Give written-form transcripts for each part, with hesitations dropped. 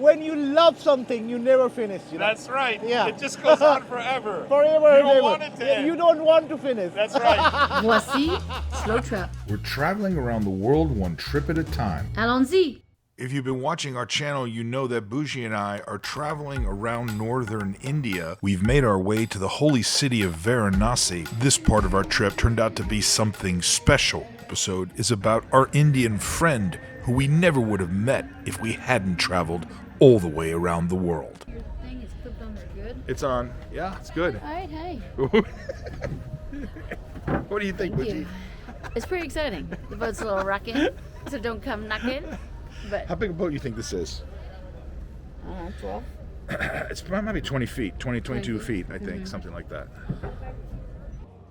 when you love something, you never finish. That's right. Yeah. It just goes on forever. Forever. You don't want it to end. You don't want to finish. That's right. Voici Slow Trip. We're traveling around the world one trip at a time. Allons-y. If you've been watching our channel, you know that Bougie and I are traveling around northern India. We've made our way to the holy city of Varanasi. This part of our trip turned out to be something special. The episode is about our Indian friend who we never would have met if we hadn't traveled all the way around the world. Your thing is clipped on there good. It's on. Yeah, it's good. All right, hey. What do you think, Thank Bougie? you. It's pretty exciting. The boat's a little rocking, so don't come knocking. But How big a boat do you think this is? I don't know, 12. It's maybe 20 feet, 22 feet, I think, something like that.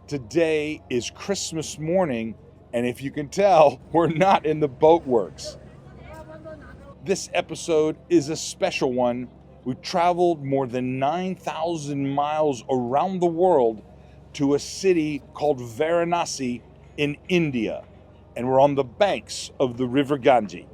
Today is Christmas morning, and if you can tell, we're not in the boat works. This episode is a special one. We traveled more than 9,000 miles around the world to a city called Varanasi in India, and we're on the banks of the river Ganges.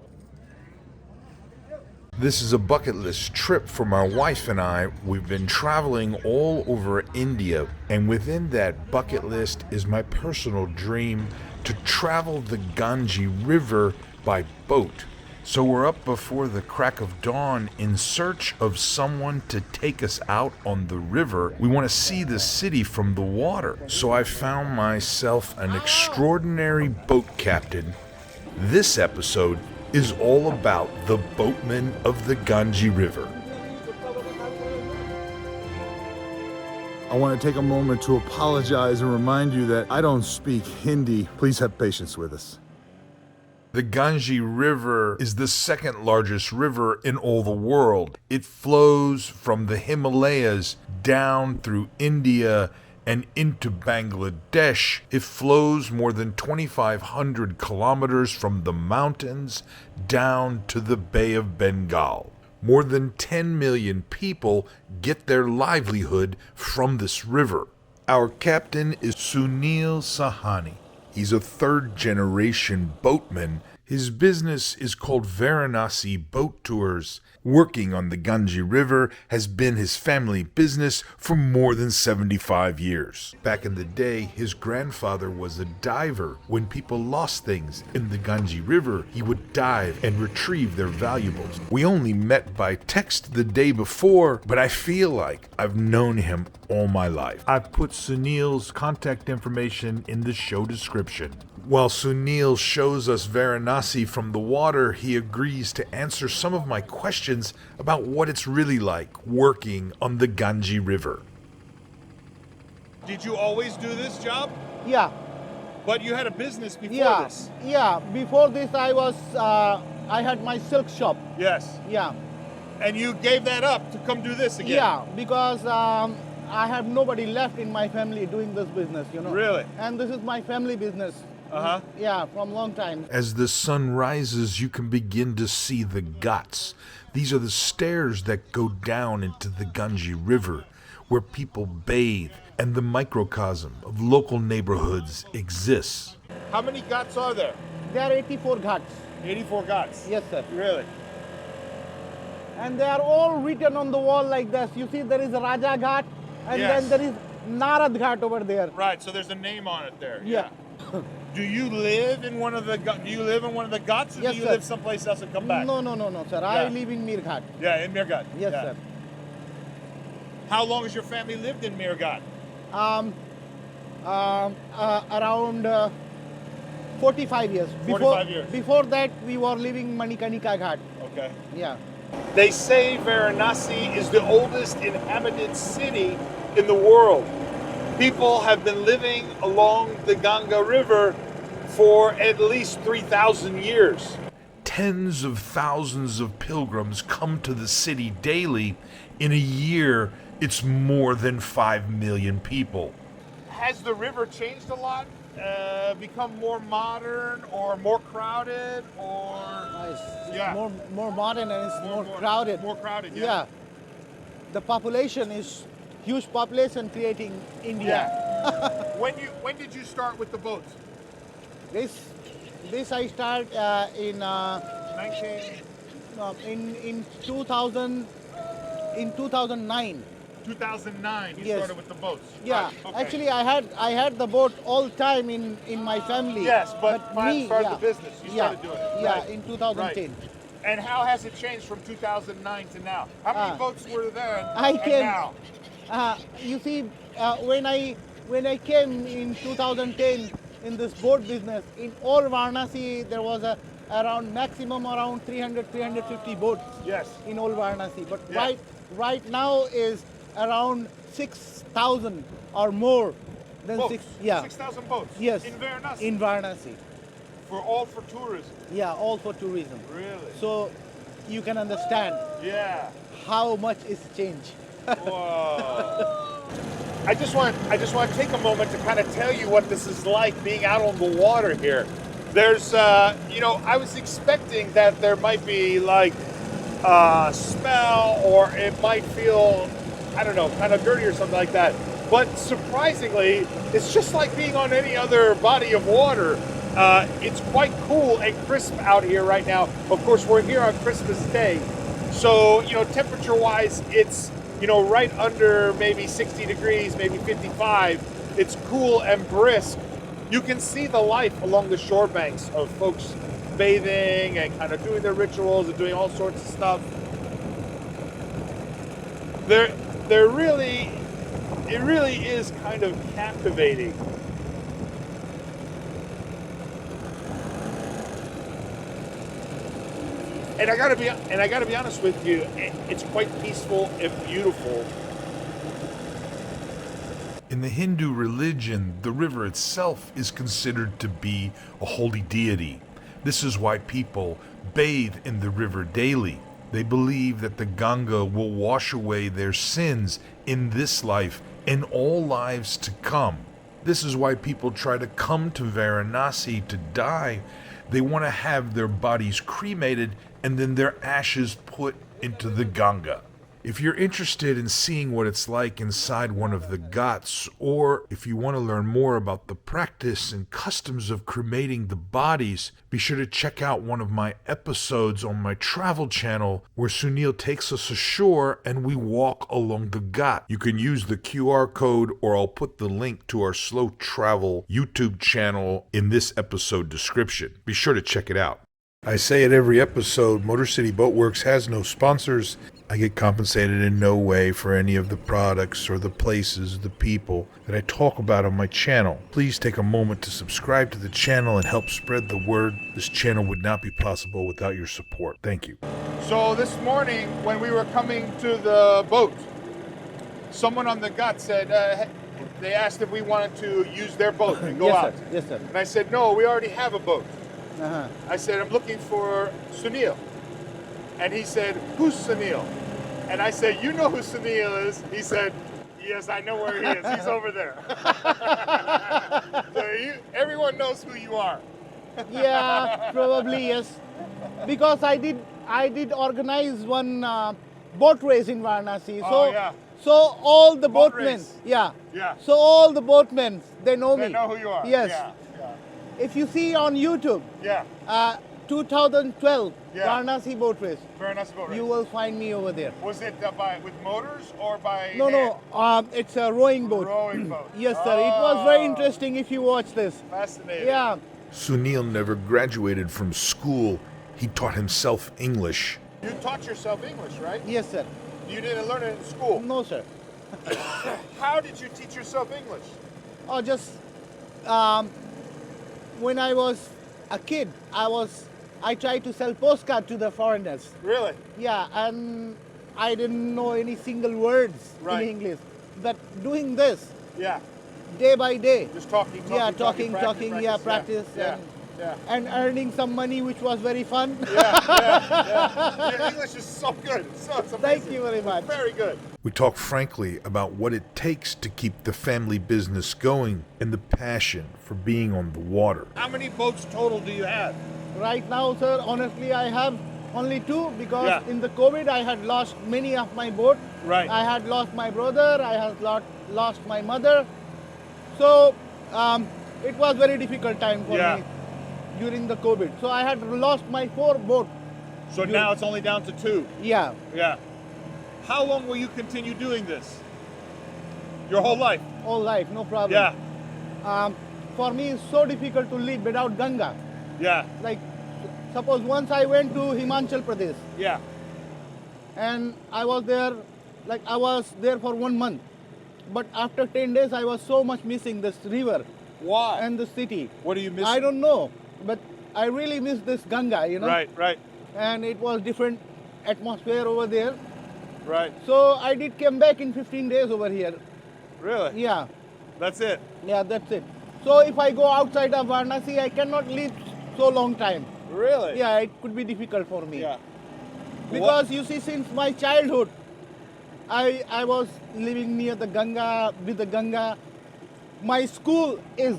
This is a bucket list trip for my wife and I. We've been traveling all over India, and within that bucket list is my personal dream to travel the Ganges River by boat. So we're up before the crack of dawn in search of someone to take us out on the river. We want to see the city from the water. So I found myself an extraordinary boat captain. This episode is all about the boatman of the Ganges River. I want to take a moment to apologize and remind you that I don't speak Hindi. Please have patience with us. The Ganges River is the second largest river in all the world. It flows from the Himalayas down through India and into Bangladesh. It flows more than 2,500 kilometers from the mountains down to the Bay of Bengal. More than 10 million people get their livelihood from this river. Our captain is Sunil Sahani. He's a third-generation boatman. His business is called Varanasi Boat Tours. Working on the Ganges River has been his family business for more than 75 years. Back in the day, his grandfather was a diver. When people lost things in the Ganges River, he would dive and retrieve their valuables. We only met by text the day before, but I feel like I've known him all my life. I've put Sunil's contact information in the show description. While Sunil shows us Varanasi from the water, he agrees to answer some of my questions about what it's really like working on the Ganges River. Did you always do this job? Yeah. But you had a business before this. Yeah. Before this, I had my silk shop. Yes. Yeah. And you gave that up to come do this again? Yeah, because I have nobody left in my family doing this business, Really? And this is my family business. Uh-huh. Yeah, from long time. As the sun rises, you can begin to see the ghats. These are the stairs that go down into the Ganges River, where people bathe and the microcosm of local neighborhoods exists. How many ghats are there? There are 84 ghats. 84 ghats. Yes, sir. Really? And they are all written on the wall like this. You see, there is a Raja Ghat, and Yes. then there is Narad Ghat over there. Right, so there's a name on it there. Yeah. Do you live in one of the ghats, or Yes, do you sir. live someplace else and come back? No, sir. Yeah. I live in Mir Ghat. Yeah, in Mir Ghat. Yes, Yeah. sir. How long has your family lived in Mir Ghat? Around 45 years. 45 years. Before that, we were living Manikanika Ghat. Okay. Yeah. They say Varanasi is the oldest inhabited city in the world. People have been living along the Ganga River for at least 3,000 years. Tens of thousands of pilgrims come to the city daily. In a year, it's more than 5 million people. Has the river changed a lot? Become more modern or more crowded or It's Yeah. more modern and it's more crowded. More crowded, Yeah. yeah. The population is huge population creating India. When did you start with the boats? This I start in 19 in 2000 in 2009. 2009, you Yes. started with the boats. Yeah, Right, okay. actually, I had the boat all time in my family. Yes, but Pat started yeah. the business. You started doing it. Yeah, Right. in 2010. Right. And how has it changed from 2009 to now? How many boats were there I and came. now? You see, when I came in 2010 in this boat business, in all Varanasi there was around maximum around 350 boats. Yes. In all Varanasi, but Yeah. right now is around 6,000 or more than Boats. 6. Yeah. 6,000 boats. Yes. In Varanasi. In Varanasi. For tourism. Yeah, all for tourism. Really? So you can understand Yeah. how much is changed. Whoa. I just want to take a moment to kind of tell you what this is like being out on the water here. There's, I was expecting that there might be like a smell or it might feel, I don't know, kind of dirty or something like that. But surprisingly, it's just like being on any other body of water. It's quite cool and crisp out here right now. Of course, we're here on Christmas Day. So, temperature-wise, it's, right under maybe 60 degrees, maybe 55. It's cool and brisk. You can see the life along the shore banks of folks bathing and kind of doing their rituals and doing all sorts of stuff. It really is kind of captivating. And I gotta be honest with you, it's quite peaceful and beautiful. In the Hindu religion, the river itself is considered to be a holy deity. This is why people bathe in the river daily. They believe that the Ganga will wash away their sins in this life and all lives to come. This is why people try to come to Varanasi to die. They want to have their bodies cremated and then their ashes put into the Ganga. If you're interested in seeing what it's like inside one of the ghats, or if you want to learn more about the practice and customs of cremating the bodies, be sure to check out one of my episodes on my travel channel where Sunil takes us ashore and we walk along the ghat. You can use the QR code or I'll put the link to our Slow Travel YouTube channel in this episode description. Be sure to check it out. I say it every episode, Motor City Boatworks has no sponsors. I get compensated in no way for any of the products or the places, the people that I talk about on my channel. Please take a moment to subscribe to the channel and help spread the word. This channel would not be possible without your support. Thank you. So this morning, when we were coming to the boat, someone on the ghat said, they asked if we wanted to use their boat and go out. Sir. Yes, sir. And I said, no, we already have a boat. Uh-huh. I said, I'm looking for Sunil. And he said, who's Sunil? And I said, you know who Sunil is? He said, yes, I know where he is. He's over there. So everyone knows who you are. Yeah, probably yes. Because I did organize one boat race in Varanasi. Oh, yeah. So all the Boat boatmen, race. yeah. Yeah. So all the boatmen, they know me. They know who you are. Yes. Yeah. If you see on YouTube, Yeah. 2012 Yeah. Varanasi boat race, Varanasi boat race. you will find me over there. Was it with motors or by No, hand? it's a rowing boat. Rowing boat. Yes, sir. It was very Oh. interesting if you watch this. Fascinating. Yeah. Sunil never graduated from school. He taught himself English. You taught yourself English, right? Yes, sir. You didn't learn it in school. No, sir. How did you teach yourself English? Or just when I was a kid, I tried to sell postcard to the foreigners. Really? Yeah, and I didn't know any single words Right. in English. But doing this Yeah. day by day, Just talking. yeah, talking, practice, Yeah. Yeah. and earning some money, which was very fun. Yeah. Your English is so good. It's amazing. Thank you very much. Very good. We talk frankly about what it takes to keep the family business going and the passion for being on the water. How many boats total do you have? Right now, sir, honestly, I have only 2 because Yeah. in the COVID, I had lost many of my boat. Right. I had lost my brother. I had lost my mother. So it was very difficult time for Yeah. me during the COVID. So I had lost my 4 boat So now it's only down to 2. Yeah, Yeah. How long will you continue doing this? Your whole life? all life, no problem. Yeah. For me, it's so difficult to live without Ganga. Yeah. Like, suppose once I went to Himachal Pradesh Yeah. and I was there for 1 month. But after 10 days, I was so much missing this river Why? and the city. What do you miss? I don't know, but I really miss this Ganga, you know. Right, right, And it was different atmosphere over there. right. So I did come back in 15 days over here. Really? Yeah, That's it. yeah, that's it. So if I go outside of Varanasi, I cannot live so long time. Really? Yeah, it could be difficult for me. Yeah. Because you see, since my childhood, I was living near the Ganga, with the Ganga. My school is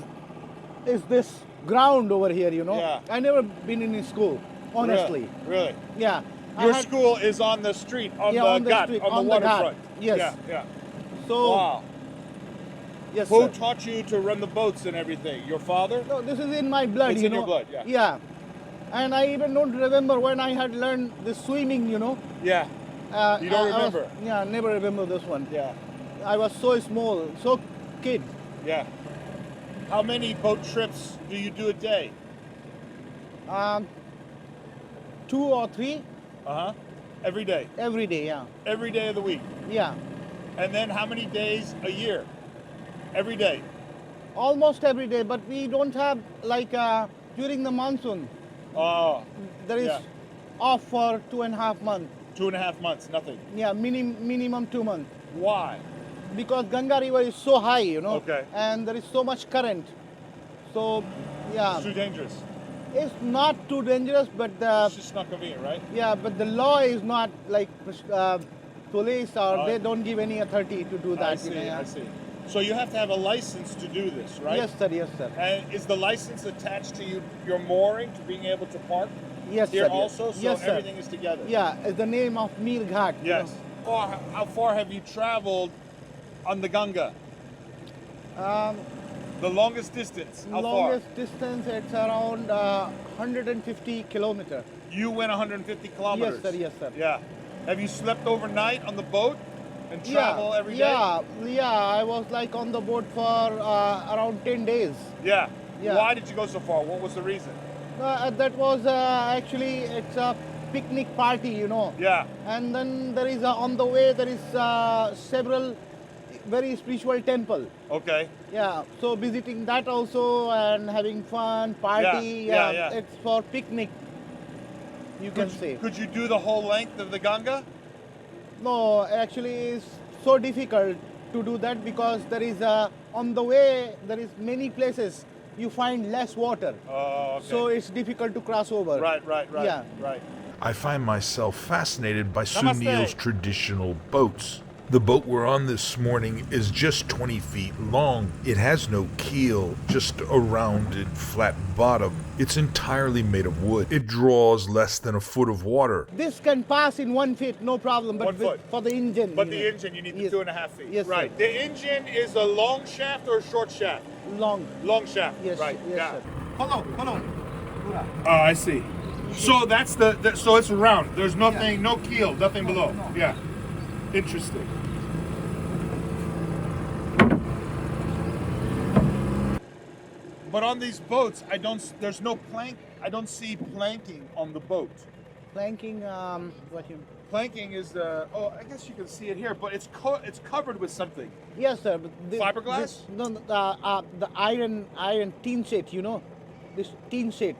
this ground over here, you know. Yeah. I never been in a school, honestly. Really? Yeah. I Your had- school is on the street, on Yeah, the on the ghat, street, on on the the ghat. waterfront. Yes. Yeah, yeah. So, Wow. yes, Who sir. taught you to run the boats and everything? Your father? No, this is in my blood, It's you in know. your blood, yeah. Yeah. And I even don't remember when I had learned the swimming, you know. Yeah. You don't I was- remember? yeah, never remember this one. Yeah. I was so small, so kid. Yeah. How many boat trips do you do a day? 2 or 3 Uh-huh. Every day. every day, yeah. Every day of the week. Yeah. And then how many days a year? Every day. Almost every day, but we don't have like during the monsoon. Oh, There is Yeah. off for 2.5 months. 2.5 months, nothing. Yeah, minimum 2 months. Why? Because Ganga River is so high, you know. Okay. And there is so much current. So, yeah, It's too dangerous. it's not too dangerous, but It's just not convenient, right? yeah, but the law is not like police or Oh. they don't give any authority to do that. I see, you know, yeah. I see. So you have to have a license to do this, right? Yes, sir. Yes, sir. And is the license attached to your mooring to being able to park Yes, here sir. also? So yes, sir. everything is together? Yeah, it's the name of Mir Ghat. you Yes. know. How far have you traveled on the Ganga? The longest distance? How Longest distance, it's around 150 kilometer. far? You went 150 kilometers? Yes, sir. Yes, sir. Yeah. Have you slept overnight on the boat and travel every day? Yeah. I was like on the boat for around 10 days. Yeah. Yeah. Why did you go so far? What was the reason? That was actually it's a picnic party, you know. Yeah. And then there is on the way there is several very spiritual temple. Okay. Yeah, so visiting that also and having fun, party. Yeah. It's for picnic. You can say. Could you do the whole length of the Ganga? No, actually, it's so difficult to do that because there is on the way there is many places you find less water, Oh, okay. so it's difficult to cross over. Right. Yeah. Right. I find myself fascinated by Namaste. Sunil's traditional boats. The boat we're on this morning is just 20 feet long. It has no keel, just a rounded, flat bottom. It's entirely made of wood. It draws less than a foot of water. This can pass in 1 foot, no problem. But 1 foot. for the engine. But you the know, engine, you need the Yes. 2.5 feet. Yes, sir. Right. The engine is a long shaft or a short shaft? long. Long shaft. Yes, Right. yes, yeah. sir. Hello. Oh, I see. So that's so it's round. There's nothing, no keel, nothing below. no. Yeah. Interesting. But on these boats, there's no plank. I don't see planking on the boat. Planking. What you? Planking is I guess you can see it here, but it's covered with something. Yes, sir. But Fiberglass? The iron tin sheet. You know, this tin sheet.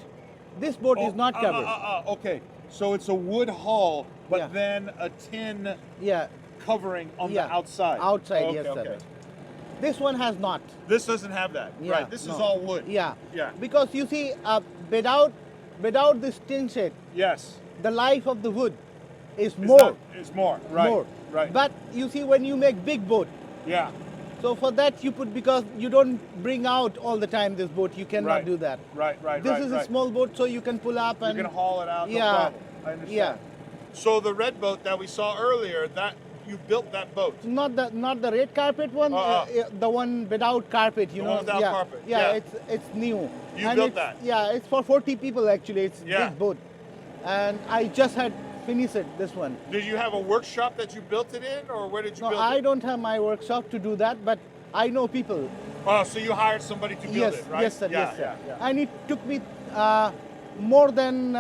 This boat is not covered. Okay. So it's a wood hull, but Yeah. then a tin Yeah. covering on Yeah. the outside. Outside, Okay, yes, sir. okay. This one has not. This doesn't have that. Yeah, Right. This is no. all wood. Yeah. Yeah. Because you see, without this tin sheet, Yes. the life of the wood is It's more. It's more. Right. More. Right. But you see, when you make big boat, yeah. so for that you put, because you don't bring out all the time this boat, you cannot Right. do that. Right. This right, is right. a small boat, so you can pull up You and can haul it out. No Yeah. problem. I understand. Yeah. So the red boat that we saw earlier, that you built that boat. not the red carpet one, the one without carpet. You The know, one without yeah, carpet, yeah. It's new. You And built it's- that? Yeah, it's for 40 people actually. It's Yeah. big boat. and I just had finished it, this one. Did you have a workshop that you built it in, or where did you No, build I it? don't have my workshop to do that, but I know people. Oh, so you hired somebody to build Yes, it, right? yes, sir, Yeah, yes, sir. yeah, yeah. And it took me more than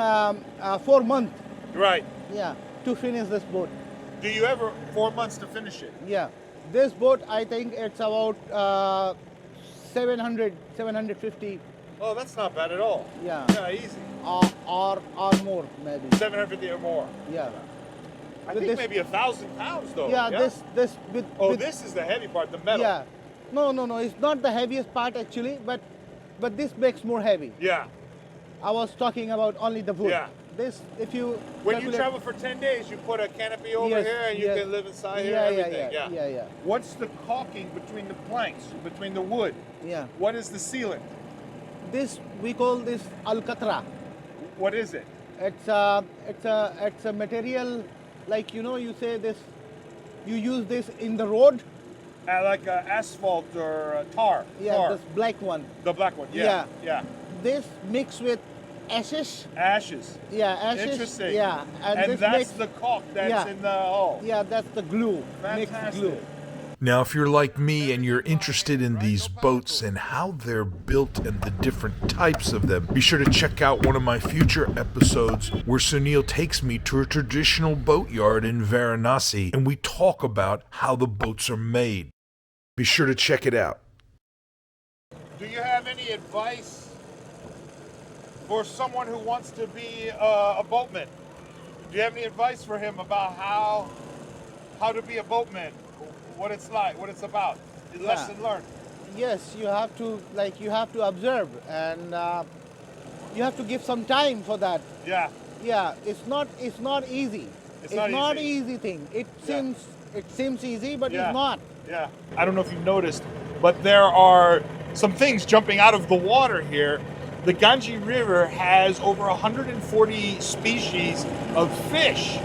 4 months, Right. yeah, to finish this boat. Do you ever 4 months to finish it? Yeah, this boat, I think it's about 700, 750, Oh, that's not bad at all. Yeah. Yeah, easy. or more maybe. 750 or more. Yeah. I With think this- maybe 1,000 pounds though. Yeah, this with. Oh, with, this is the heavy part, the metal. Yeah. No. It's not the heaviest part actually, but this makes more heavy. Yeah. I was talking about only the wood. Yeah. This, if you. When you calculate- travel for 10 days, you put a canopy over Yes, here and you yes. can live inside here, Yeah, everything. yeah. What's the caulking between the planks, between the wood? Yeah. What is the sealant? This we call this alcatra. What is it? It's a material, like you say this. You use this in the road. Like asphalt or tar. Yeah, Tar. this black one. The black one. Yeah. Yeah. Yeah. This mixed with ashes. Ashes. Yeah, ashes. Interesting. Yeah, And this that's makes, the caulk that's Yeah. in the hull. Yeah, that's the glue. Mixed Fantastic. glue. Now, if you're like me and you're interested in these boats and how they're built and the different types of them, be sure to check out one of my future episodes where Sunil takes me to a traditional boatyard in Varanasi and we talk about how the boats are made. Be sure to check it out. Do you have any advice for someone who wants to be a boatman? Do you have any advice for him about how to be a boatman? What it's like, what it's about, lesson learned. Yes, you have to observe, and you have to give some time for that. Yeah, Yeah, it's not easy. It's not easy. easy thing. It Yeah. seems easy, but Yeah. it's not. yeah. I don't know if you've noticed, but there are some things jumping out of the water here. The Ganges River has over 140 species of fish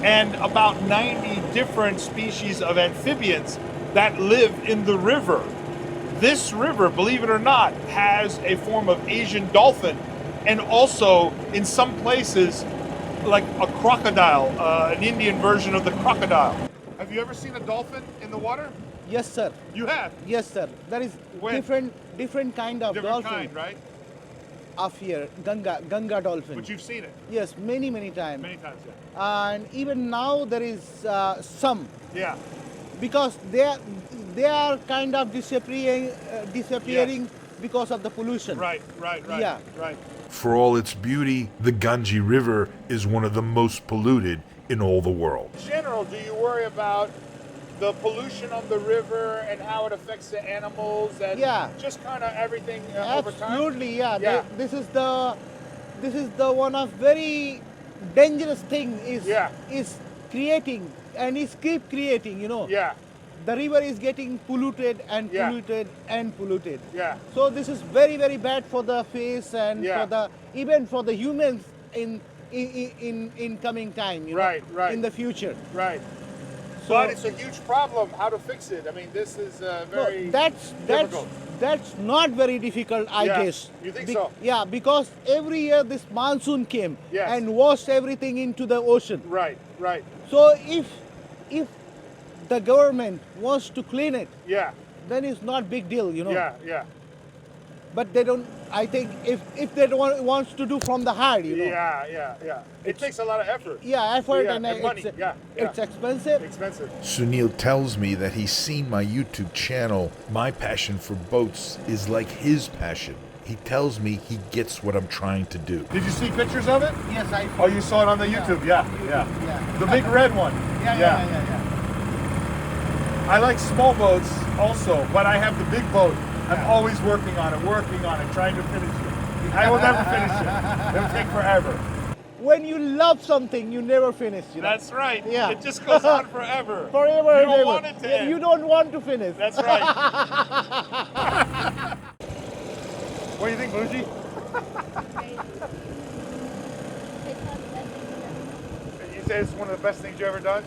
and about 90 different species of amphibians that live in the river. This river, believe it or not, has a form of Asian dolphin and also in some places like a crocodile, an Indian version of the crocodile. Have you ever seen a dolphin in the water? Yes, sir. You have. Yes, sir. There is When? different kind of Different dolphin kind, right? of here. Ganga dolphin. But you've seen it Yes, many times. many times, yeah. And even now there is some, Yeah, because they are kind of disappearing because of the pollution. right. Yeah. Right. For all its beauty, the Ganges River is one of the most polluted in all the world. In general, do you worry about the pollution of the river and how it affects the animals and Yeah. just kind of everything over time? Absolutely, yeah. Yeah. This is the one of very dangerous thing Yeah. is creating, and is keep creating. Yeah, The river is getting polluted and Yeah. polluted and polluted. yeah, So this is very bad for the fish and Yeah. even for the humans in coming time. Right. In the future. right. So- But it's a huge problem. How to fix it? I mean, this is very No, that's difficult. that's not very difficult, I Yeah. guess. You think so? Yeah, because every year this monsoon came Yes. and washed everything into the ocean. right. So if the government wants to clean it, Yeah, then it's not big deal. yeah. But they don't. I think if they don't wants to do from the heart, Yeah. It takes a lot of effort. Yeah, effort Yeah, and and money. it's, Yeah. it's expensive. Expensive. Sunil tells me that he's seen my YouTube channel. My passion for boats is like his passion. He tells me he gets what I'm trying to do. Did you see pictures of it? Yes, I. Oh, you saw it on the YouTube? Yeah. Yeah. The big red one. Yeah. I like small boats also, but I have the big boat. I'm always working on it, trying to finish it. I will never finish it. It'll take forever. When you love something, you never finish. That's right. Yeah. It just goes on forever. Forever You and don't ever. want it to end. You don't want to finish. That's right. What do you think, Bougie? You say it's one of the best things you've ever done?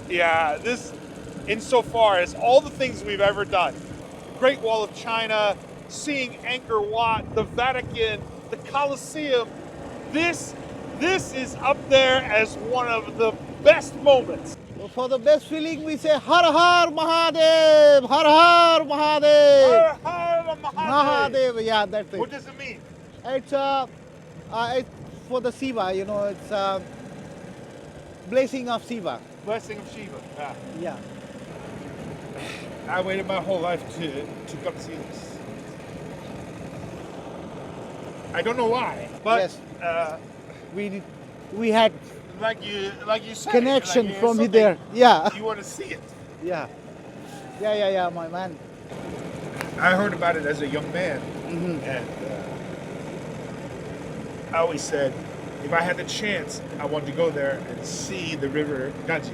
Yeah, this, insofar as all the things we've ever done, Great Wall of China, seeing Angkor Wat, the Vatican, the Colosseum, this This is up there as one of the best moments. For the best feeling, we say Har Har Mahadev, Har Har Mahadev. Har Har Mahadev. Mahadev, yeah, that's What it. does it mean? It's for the Shiva, you know, it's blessing of Shiva. Blessing of Shiva. Ah. Yeah. I waited my whole life to come see this. I don't know why, but Yes. We had like you said, connection like, from something there. Yeah. You want to see it. Yeah. Yeah, my man. I heard about it as a young man, Mm-hmm. and I always said, if I had the chance, I wanted to go there and see the river Ganges.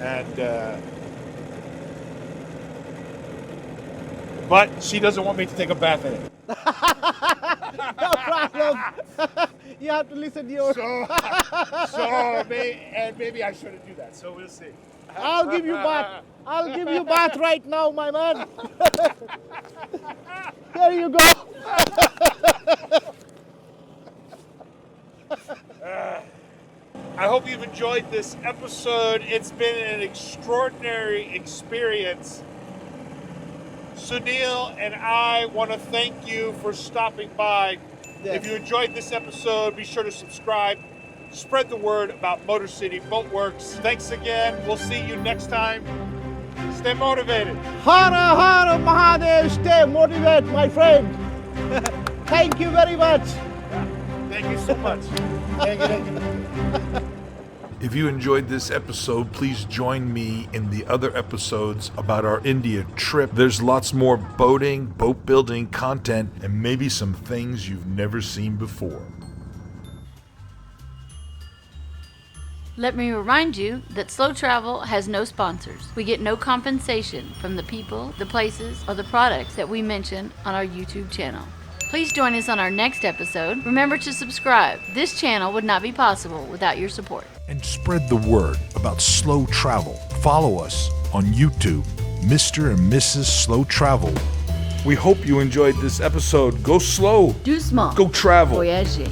And but she doesn't want me to take a bath in it. No problem. You have to listen to your. Maybe I shouldn't do that. So we'll see. I'll give you bath. I'll give you bath right now, my man. There you go. I hope you've enjoyed this episode. It's been an extraordinary experience. Sunil and I want to thank you for stopping by. Yes. If you enjoyed this episode, be sure to subscribe. Spread the word about Motor City Boatworks. Thanks again. We'll see you next time. Stay motivated. Har Har Mahadev. Stay motivated, my friend. Thank you very much. Thank you so much. Thank you. If you enjoyed this episode, please join me in the other episodes about our India trip. There's lots more boating, boat building content, and maybe some things you've never seen before. Let me remind you that Slow Travel has no sponsors. We get no compensation from the people, the places, or the products that we mention on our YouTube channel. Please join us on our next episode. Remember to subscribe. This channel would not be possible without your support. And spread the word about Slow Travel. Follow us on YouTube, Mr. and Mrs. Slow Travel. We hope you enjoyed this episode. Go slow. Do small. Go travel. Voyager.